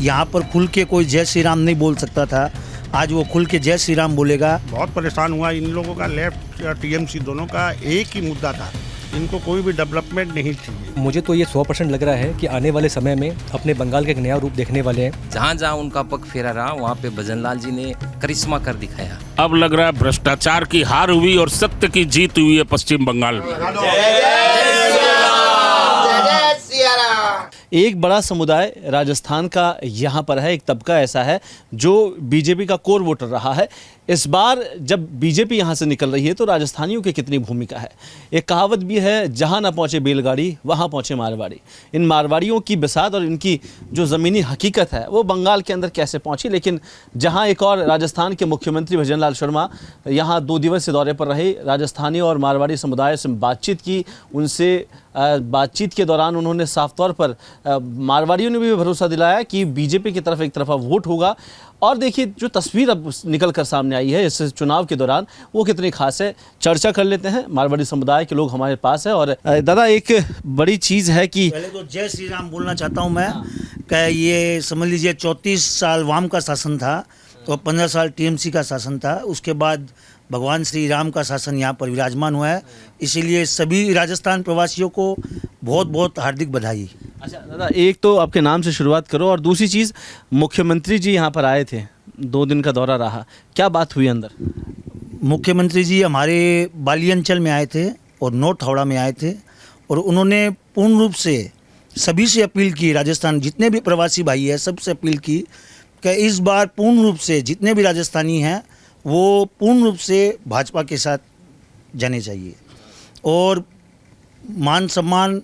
यहाँ पर खुल के कोई जय श्री राम नहीं बोल सकता था, आज वो खुल के जय श्री राम बोलेगा। बहुत परेशान हुआ। इन लोगों का लेफ्ट या टीएमसी दोनों का एक ही मुद्दा था, इनको कोई भी डेवलपमेंट नहीं चाहिए। मुझे तो ये 100% लग रहा है कि आने वाले समय में अपने बंगाल का एक नया रूप देखने वाले हैं। जहाँ जहाँ उनका पग फेरा रहा वहाँ पे भजनलाल जी ने करिश्मा कर दिखाया। अब लग रहा है भ्रष्टाचार की हार हुई और सत्य की जीत हुई है पश्चिम बंगाल में। एक बड़ा समुदाय राजस्थान का यहाँ पर है, एक तबका ऐसा है जो बीजेपी का कोर वोटर रहा है। इस बार जब बीजेपी यहाँ से निकल रही है तो राजस्थानियों की कितनी भूमिका है। एक कहावत भी है, जहाँ ना पहुँचे बैलगाड़ी वहाँ पहुँचे मारवाड़ी। इन मारवाड़ियों की बिसात और इनकी जो ज़मीनी हकीकत है वो बंगाल के अंदर कैसे पहुँची। लेकिन जहाँ एक और राजस्थान के मुख्यमंत्री भजनलाल शर्मा यहाँ 2 दिवसीय दौरे पर रहे, राजस्थानी और मारवाड़ी समुदाय से बातचीत की। उनसे बातचीत के दौरान उन्होंने साफ तौर पर मारवाड़ियों ने भी भरोसा दिलाया कि बीजेपी की तरफ एक तरफा वोट होगा। और देखिए जो तस्वीर अब निकल कर सामने आई है इस चुनाव के दौरान वो कितनी खास है, चर्चा कर लेते हैं। मारवाड़ी समुदाय के लोग हमारे पास है। और दादा, एक बड़ी चीज़ है कि पहले तो जय श्री राम बोलना चाहता हूँ मैं कि ये समझ लीजिए 34 साल वाम का शासन था तो 15 साल टीएमसी का शासन था। उसके बाद भगवान श्री राम का शासन यहाँ पर विराजमान हुआ है, इसीलिए सभी राजस्थान प्रवासियों को बहुत बहुत हार्दिक बधाई। अच्छा दादा, एक तो आपके नाम से शुरुआत करो और दूसरी चीज़, मुख्यमंत्री जी यहाँ पर आए थे, 2 दिन का दौरा रहा, क्या बात हुई अंदर? मुख्यमंत्री जी हमारे बाली अंचल में आए थे और नॉर्थ हावड़ा में आए थे और उन्होंने पूर्ण रूप से सभी से अपील की, राजस्थान जितने भी प्रवासी भाई हैं सबसे अपील की कि इस बार पूर्ण रूप से जितने भी राजस्थानी हैं वो पूर्ण रूप से भाजपा के साथ जाने चाहिए। और मान सम्मान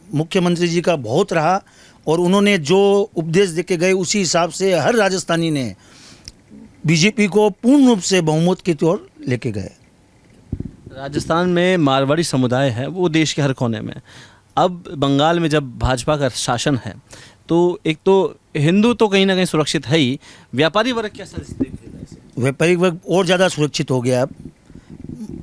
मुख्यमंत्री जी का बहुत रहा और उन्होंने जो उपदेश देके गए उसी हिसाब से हर राजस्थानी ने बीजेपी को पूर्ण रूप से बहुमत की ओर लेके गए। राजस्थान में मारवाड़ी समुदाय है वो देश के हर कोने में। अब बंगाल में जब भाजपा का शासन है तो एक तो हिंदू तो कहीं ना कहीं सुरक्षित है ही, व्यापारी वर्ग कैसा देखते हैं? व्यापारिक वर्ग और ज़्यादा सुरक्षित हो गया। अब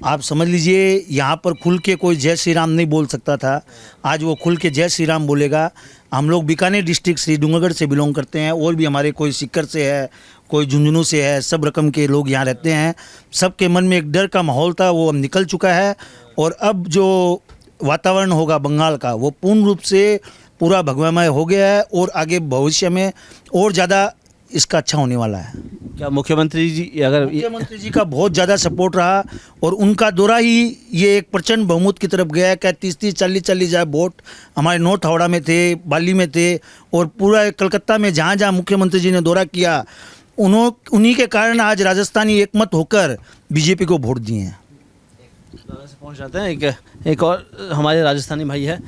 आप समझ लीजिए यहाँ पर खुल के कोई जय श्री राम नहीं बोल सकता था, आज वो खुल के जय श्री राम बोलेगा। हम लोग बीकानेर डिस्ट्रिक्ट श्री डूंगरगढ़ से बिलोंग करते हैं और भी हमारे कोई सीकर से है, कोई झुंझुनू से है, सब रकम के लोग यहाँ रहते हैं। सबके मन में एक डर का माहौल था, वो अब निकल चुका है। और अब जो वातावरण होगा बंगाल का वो पूर्ण रूप से पूरा भगवामय हो गया है और आगे भविष्य में और ज़्यादा इसका अच्छा होने वाला है। क्या मुख्यमंत्री जी का बहुत ज़्यादा सपोर्ट रहा और उनका दौरा ही ये एक प्रचंड बहुमत की तरफ गया है। क्या 30-30, 40-40 हज़ार वोट हमारे नॉर्थ हावड़ा में थे, बाली में थे और पूरा कलकत्ता में जहाँ जहाँ मुख्यमंत्री जी ने दौरा किया उन्हीं के कारण आज राजस्थानी एकमत होकर बीजेपी को वोट दिए हैं। पहुँच जाते हैं। एक और हमारे राजस्थानी भाई है,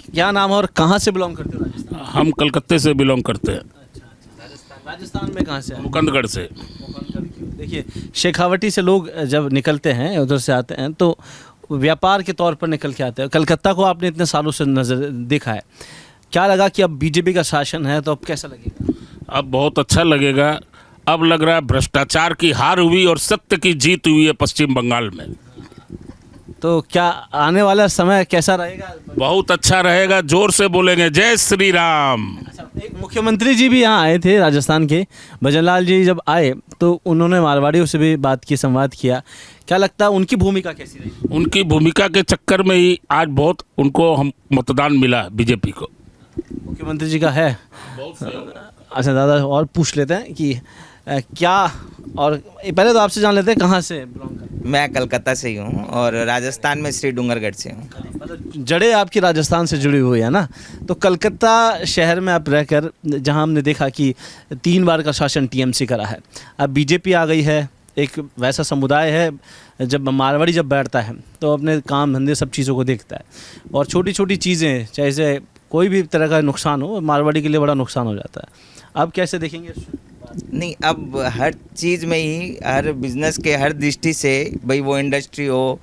क्या नाम है और कहाँ से बिलोंग करते हो? राजस्थान। हम कलकत्ते से बिलोंग करते हैं। राजस्थान में कहाँ से? मुकंदगढ़ से। देखिए, शेखावटी से लोग जब निकलते हैं, उधर से आते हैं तो व्यापार के तौर पर निकल के आते हैं। कलकत्ता को आपने इतने सालों से नज़र देखा है, क्या लगा कि अब बीजेपी का शासन है तो अब कैसा लगेगा? अब बहुत अच्छा लगेगा। अब लग रहा है भ्रष्टाचार की हार हुई और सत्य की जीत हुई है पश्चिम बंगाल में। तो क्या आने वाला समय कैसा रहेगा? बहुत अच्छा रहेगा, जोर से बोलेंगे जय श्री राम। एक मुख्यमंत्री जी भी यहाँ आए थे राजस्थान के, भजनलाल जी जब आए तो उन्होंने मारवाड़ियों से भी बात की, संवाद किया। क्या लगता है उनकी भूमिका कैसी रही? उनकी भूमिका के चक्कर में ही आज बहुत उनको हम मतदान मिला बीजेपी को। मुख्यमंत्री जी का है। अच्छा दादा, और पूछ लेते हैं कि क्या, और पहले तो आपसे जान लेते हैं कहाँ से बिलोंग करते हैं? मैं कलकत्ता से ही हूँ और राजस्थान में श्री डूंगरगढ़ से हूँ। मतलब जड़ें आपकी राजस्थान से जुड़ी हुई है ना। तो कलकत्ता शहर में आप रहकर, जहाँ हमने देखा कि 3 बार का शासन टीएमसी करा है, अब बीजेपी आ गई है, एक वैसा समुदाय है जब मारवाड़ी जब बैठता है तो अपने काम धंधे सब चीज़ों को देखता है और छोटी छोटी चीज़ें, चाहे से कोई भी तरह का नुकसान हो, मारवाड़ी के लिए बड़ा नुकसान हो जाता है। अब कैसे देखेंगे? नहीं, अब हर चीज़ में ही, हर बिजनेस के हर दृष्टि से, भाई वो इंडस्ट्री हो,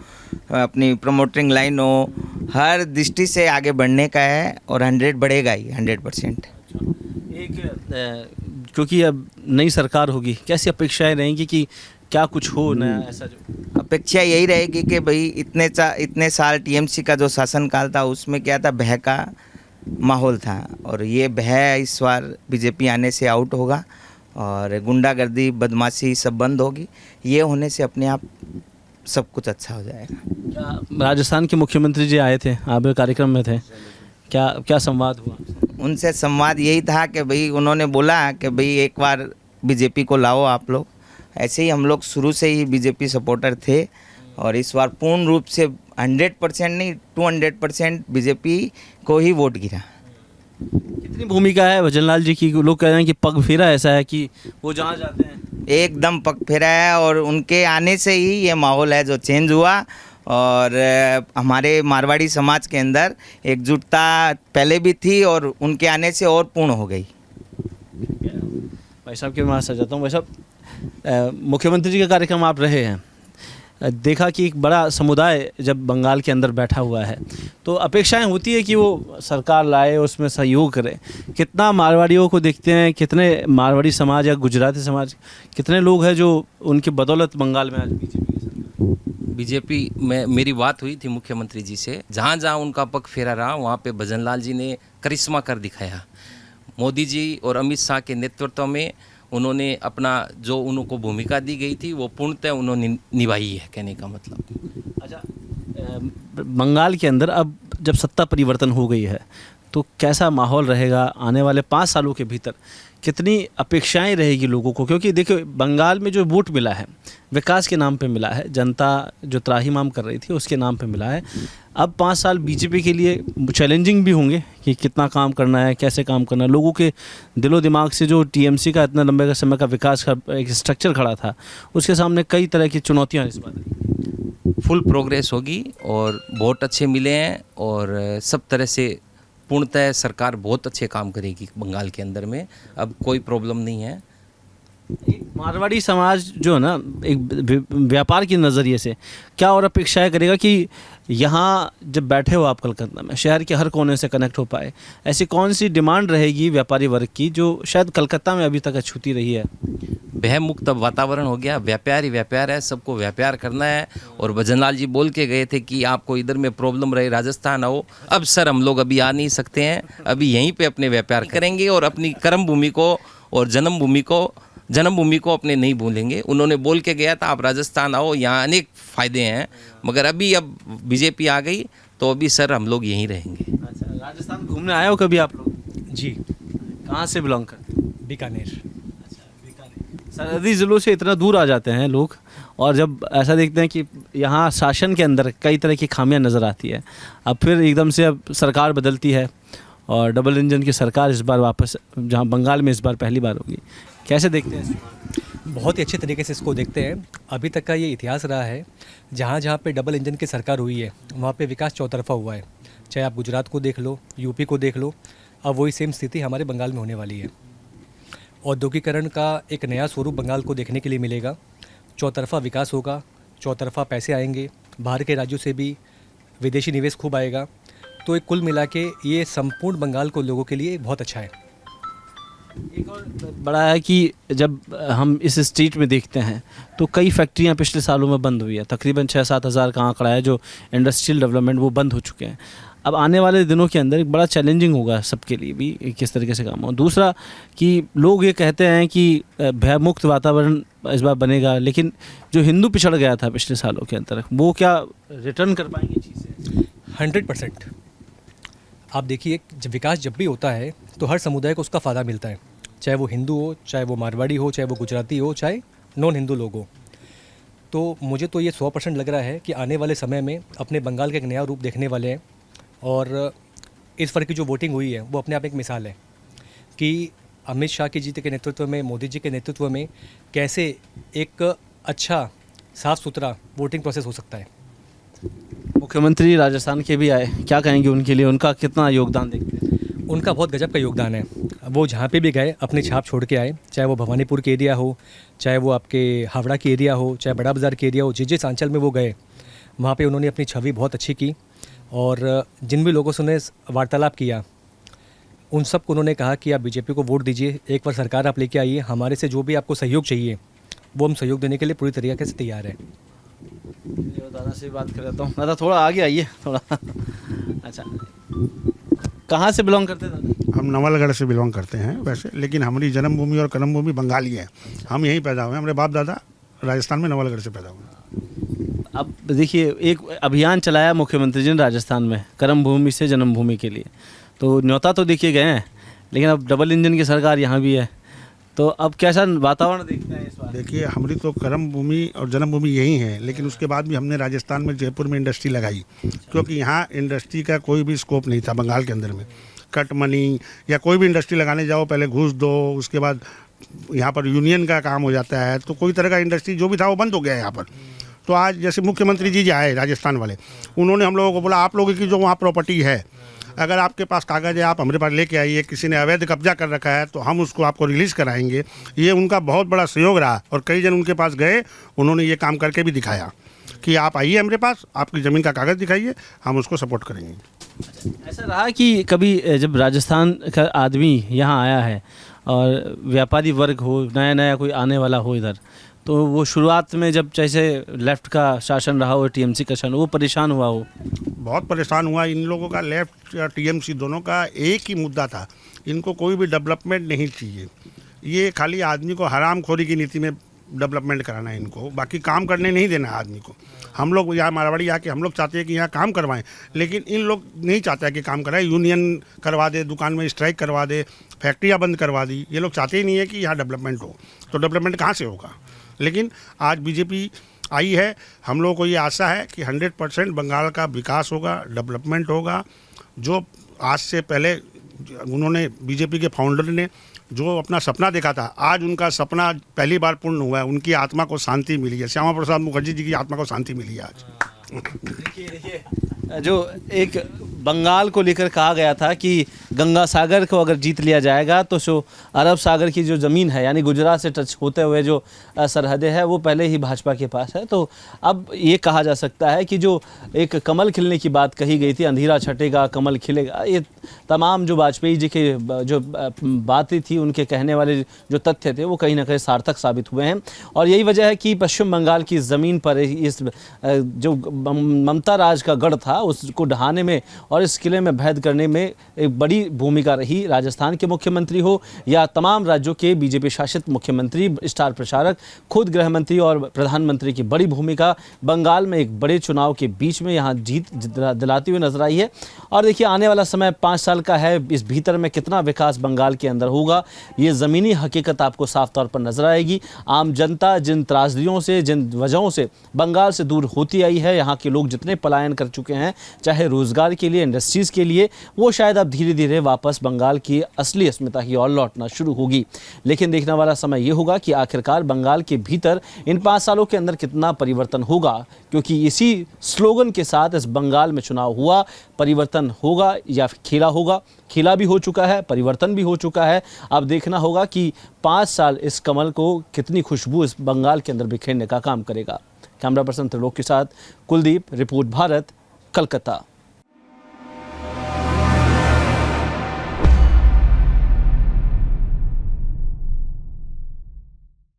अपनी प्रमोटिंग लाइन हो, हर दृष्टि से आगे बढ़ने का है और 100 बढ़ेगा ही, 100%। क्योंकि अब नई सरकार होगी, कैसी अपेक्षाएं रहेंगी कि क्या कुछ हो नया ऐसा? जो अपेक्षा यही रहेगी कि भाई इतने साल टीएमसी का जो शासनकाल था उसमें क्या था, बहका माहौल था और ये भय इस बार बीजेपी आने से आउट होगा और गुंडागर्दी बदमाशी सब बंद होगी। ये होने से अपने आप सब कुछ अच्छा हो जाएगा। क्या राजस्थान के मुख्यमंत्री जी आए थे, आप भी कार्यक्रम में थे, क्या क्या संवाद हुआ? उनसे संवाद यही था कि भाई उन्होंने बोला कि भाई एक बार बीजेपी को लाओ आप लोग। ऐसे ही हम लोग शुरू से ही बीजेपी सपोर्टर थे और इस बार पूर्ण रूप से 100% नहीं 200% बीजेपी को ही वोट गिरा। कितनी भूमिका है भजनलाल जी की? लोग कह रहे हैं कि पग फेरा ऐसा है कि वो जहाँ जाते हैं एकदम पग फेरा है और उनके आने से ही ये माहौल है जो चेंज हुआ और हमारे मारवाड़ी समाज के अंदर एकजुटता पहले भी थी और उनके आने से और पूर्ण हो गई। भाई साहब के मैं सजाता हूँ। भाई साहब, मुख्यमंत्री जी का कार्यक्रम आप रहे हैं, देखा कि एक बड़ा समुदाय जब बंगाल के अंदर बैठा हुआ है तो अपेक्षाएं होती है कि वो सरकार लाए, उसमें सहयोग करे। कितना मारवाड़ियों को देखते हैं, कितने मारवाड़ी समाज या गुजराती समाज, कितने लोग हैं जो उनकी बदौलत बंगाल में आज बीजेपी में मेरी बात हुई थी मुख्यमंत्री जी से, जहाँ जहाँ उनका पग फेरा रहा वहाँ पे भजनलाल जी ने करिश्मा कर दिखाया। मोदी जी और अमित शाह के नेतृत्व में उन्होंने अपना जो उनको भूमिका दी गई थी वो पूर्णतः उन्होंने निभाई है, कहने का मतलब। अच्छा, बंगाल के अंदर अब जब सत्ता परिवर्तन हो गई है तो कैसा माहौल रहेगा आने वाले 5 सालों के भीतर? कितनी अपेक्षाएं रहेगी लोगों को? क्योंकि देखिए बंगाल में जो वोट मिला है विकास के नाम पे मिला है, जनता जो त्राहिमाम कर रही थी उसके नाम पे मिला है। अब 5 साल बीजेपी के लिए चैलेंजिंग भी होंगे कि कितना काम करना है, कैसे काम करना है। लोगों के दिलो दिमाग से जो टीएमसी का इतना लंबे समय का विकास का एक स्ट्रक्चर खड़ा था उसके सामने कई तरह की चुनौतियाँ इस बार। फुल प्रोग्रेस होगी और वोट अच्छे मिले हैं और सब तरह से पूर्णतः सरकार बहुत अच्छे काम करेगी बंगाल के अंदर में। अब कोई प्रॉब्लम नहीं है। मारवाड़ी समाज जो है ना, एक व्यापार के नज़रिए से क्या और अपेक्षाएं करेगा कि यहाँ जब बैठे हो आप कलकत्ता में, शहर के हर कोने से कनेक्ट हो पाए? ऐसी कौन सी डिमांड रहेगी व्यापारी वर्ग की जो शायद कलकत्ता में अभी तक अछूती रही है? भय मुक्त वातावरण हो गया, व्यापार ही व्यापार है, सबको व्यापार करना है। और भजनलाल जी बोल के गए थे कि आपको इधर में प्रॉब्लम रहे राजस्थान आओ। अब सर हम लोग अभी आ नहीं सकते हैं, अभी यहीं पे अपने व्यापार करेंगे और अपनी कर्म भूमि को और जन्मभूमि को अपने नहीं भूलेंगे। उन्होंने बोल के गया था आप राजस्थान आओ, यहाँ अनेक फ़ायदे हैं, मगर अभी अब बीजेपी आ गई तो अभी सर हम लोग यहीं रहेंगे। अच्छा, राजस्थान घूमने आए हो कभी आप लोग? जी, कहाँ से बिलोंग करते हैं? बीकानेर। सरहदी ज़िलों से इतना दूर आ जाते हैं लोग और जब ऐसा देखते हैं कि यहाँ शासन के अंदर कई तरह की खामियां नज़र आती है, अब फिर एकदम से अब सरकार बदलती है और डबल इंजन की सरकार इस बार वापस जहाँ बंगाल में इस बार पहली बार होगी, कैसे देखते हैं? बहुत ही अच्छे तरीके से इसको देखते हैं। अभी तक का ये इतिहास रहा है, जहाँ जहाँ पे डबल इंजन की सरकार हुई है वहाँ पे विकास चौतरफा हुआ है। चाहे आप गुजरात को देख लो, यूपी को देख लो, अब वही सेम स्थिति हमारे बंगाल में होने वाली है। औद्योगिकरण का एक नया स्वरूप बंगाल को देखने के लिए मिलेगा। चौतरफा विकास होगा, चौतरफा पैसे आएंगे, बाहर के राज्यों से भी विदेशी निवेश खूब आएगा। तो एक कुल मिला के ये संपूर्ण बंगाल को लोगों के लिए बहुत अच्छा है। एक और बड़ा है कि जब हम इस स्टेट में देखते हैं तो कई फैक्ट्रियां पिछले सालों में बंद हुई है, तकरीबन 6-7 हज़ार का आंकड़ा है जो इंडस्ट्रियल डेवलपमेंट वो बंद हो चुके हैं। अब आने वाले दिनों के अंदर एक बड़ा चैलेंजिंग होगा सबके लिए भी किस तरीके से काम हो। दूसरा कि लोग ये कहते हैं कि भयमुक्त वातावरण इस बार बनेगा, लेकिन जो हिंदू पिछड़ गया था पिछले सालों के अंदर वो क्या रिटर्न कर पाएंगे चीज़ें? 100%। आप देखिए, जब विकास जब भी होता है तो हर समुदाय को उसका फ़ायदा मिलता है, चाहे वो हिंदू हो, चाहे वो मारवाड़ी हो, चाहे वो गुजराती हो, चाहे नॉन हिंदू लोग हो। तो मुझे तो ये 100% लग रहा है कि आने वाले समय में अपने बंगाल का एक नया रूप देखने वाले हैं। और इस बार की जो वोटिंग हुई है वो अपने आप एक मिसाल है कि अमित शाह जी के नेतृत्व में, मोदी जी के नेतृत्व में कैसे एक अच्छा साफ़ सुथरा वोटिंग प्रोसेस हो सकता है। मुख्यमंत्री राजस्थान के भी आए, क्या कहेंगे उनके लिए? उनका कितना योगदान देखते हैं? उनका बहुत गजब का योगदान है। वो जहाँ पे भी गए अपनी छाप छोड़ के आए, चाहे वो भवानीपुर के एरिया हो, चाहे वो आपके हावड़ा के एरिया हो, चाहे बड़ा बाज़ार के एरिया हो, जिस अंचल में वो गए वहाँ पे उन्होंने अपनी छवि बहुत अच्छी की। और जिन भी लोगों से उन्होंने वार्तालाप किया उन सब को उन्होंने कहा कि आप बीजेपी को वोट दीजिए, एक बार सरकार आप लेके आइए, हमारे से जो भी आपको सहयोग चाहिए वो हम सहयोग देने के लिए पूरी तरीके से तैयार हैं। दादा से बात कर लेता हूँ। दादा थोड़ा आगे आइए थोड़ा। अच्छा, कहाँ से बिलोंग करते थे? हम नवलगढ़ से बिलोंग करते हैं वैसे, लेकिन हमारी जन्मभूमि और कर्मभूमि बंगाली है। हम यहीं पैदा हुए हैं, हमारे बाप दादा राजस्थान में नवलगढ़ से पैदा हुए। अब देखिए एक अभियान चलाया मुख्यमंत्री जी ने राजस्थान में कर्मभूमि से जन्मभूमि के लिए, तो न्योता तो देखिए गए हैं, लेकिन अब डबल इंजन की सरकार यहाँ भी है, तो अब कैसा वातावरण देखते हैं इस बार? देखिए हमारी तो कर्मभूमि और जन्मभूमि यही है, लेकिन उसके बाद भी हमने राजस्थान में जयपुर में इंडस्ट्री लगाई, क्योंकि यहाँ इंडस्ट्री का कोई भी स्कोप नहीं था बंगाल के अंदर में। कट मनी या कोई भी इंडस्ट्री लगाने जाओ पहले घूस दो, उसके बाद यहाँ पर यूनियन का काम हो जाता है, तो कोई तरह का इंडस्ट्री जो भी था वो बंद हो गया है यहाँ पर। तो आज जैसे मुख्यमंत्री जी आए राजस्थान वाले, उन्होंने हम लोगों को बोला आप लोगों की जो वहाँ प्रॉपर्टी है, अगर आपके पास कागज़ है आप हमारे पास लेके आइए, किसी ने अवैध कब्जा कर रखा है तो हम उसको आपको रिलीज़ कराएंगे। ये उनका बहुत बड़ा सहयोग रहा और कई जन उनके पास गए, उन्होंने ये काम करके भी दिखाया कि आप आइए हमारे पास, आपकी ज़मीन का कागज़ दिखाइए, हम उसको सपोर्ट करेंगे। ऐसा रहा कि कभी जब राजस्थान का आदमी यहाँ आया है और व्यापारी वर्ग हो, नया नया कोई आने वाला हो इधर, तो वो शुरुआत में जब जैसे लेफ़्ट का शासन रहा हो, टीएमसी का शासन, वो परेशान हुआ हो? बहुत परेशान हुआ। इन लोगों का लेफ्ट या टीएमसी दोनों का एक ही मुद्दा था, इनको कोई भी डेवलपमेंट नहीं चाहिए। ये खाली आदमी को हरामखोरी की नीति में डेवलपमेंट कराना है इनको, बाकी काम करने नहीं देना है आदमी को। हम लोग यहाँ मारवाड़ी आके हम लोग चाहते हैं कि यहाँ काम करवाएं, लेकिन इन लोग नहीं चाहते हैं कि काम कराएं। यूनियन करवा दे, दुकान में स्ट्राइक करवा दे, फैक्ट्रियाँ बंद करवा दी। ये लोग चाहते ही नहीं है कि यहाँ डेवलपमेंट हो, तो डेवलपमेंट कहाँ से होगा। लेकिन आज बीजेपी आई है, हम लोगों को ये आशा है कि 100% बंगाल का विकास होगा, डेवलपमेंट होगा। जो आज से पहले उन्होंने बीजेपी के फाउंडर ने जो अपना सपना देखा था, आज उनका सपना पहली बार पूर्ण हुआ है। उनकी आत्मा को शांति मिली है, श्यामा प्रसाद मुखर्जी जी की आत्मा को शांति मिली है आज। देखिए जो एक बंगाल को लेकर कहा गया था कि गंगा सागर को अगर जीत लिया जाएगा तो जो अरब सागर की जो ज़मीन है, यानी गुजरात से टच होते हुए जो सरहदें हैं, वो पहले ही भाजपा के पास है। तो अब ये कहा जा सकता है कि जो एक कमल खिलने की बात कही गई थी, अंधेरा छटेगा कमल खिलेगा, ये तमाम जो वाजपेयी जी के जो बातें थी, उनके कहने वाले जो तथ्य थे, वो कहीं ना कहीं सार्थक साबित हुए हैं। और यही वजह है कि पश्चिम बंगाल की ज़मीन पर इस जो ममता राज का गढ़ था, उसको ढहाने में और इस किले में भेद करने में एक बड़ी भूमिका रही। राजस्थान के मुख्यमंत्री हो या तमाम राज्यों के बीजेपी शासित मुख्यमंत्री, स्टार प्रचारक, खुद गृह मंत्री और प्रधानमंत्री की बड़ी भूमिका बंगाल में एक बड़े चुनाव के बीच में यहाँ जीत दिलाती हुई नजर आई है। और देखिए आने वाला समय 5 साल का है, इस भीतर में कितना विकास बंगाल के अंदर होगा, ये ज़मीनी हकीकत आपको साफ तौर पर नजर आएगी। आम जनता जिन त्रासदियों से, जिन वजहों से बंगाल से दूर होती आई है, यहाँ के लोग जितने पलायन कर चुके हैं, चाहे रोजगार के लिए, इंडस्ट्रीज़ के लिए, वो शायद अब धीरे धीरे वापस बंगाल की असली अस्मिता की ओर लौटना शुरू होगी। लेकिन देखने वाला समय ये होगा कि आखिरकार बंगाल के भीतर इन 5 सालों के अंदर कितना परिवर्तन होगा, क्योंकि इसी स्लोगन के साथ इस बंगाल में चुनाव हुआ। परिवर्तन होगा या खेला होगा, खेला भी हो चुका है, परिवर्तन भी हो चुका है। अब देखना होगा कि 5 साल इस कमल को कितनी खुशबू इस बंगाल के अंदर बिखेरने का काम करेगा। कैमरा पर्सन त्रिलोक के साथ कुलदीप, रिपोर्ट भारत, कलकत्ता।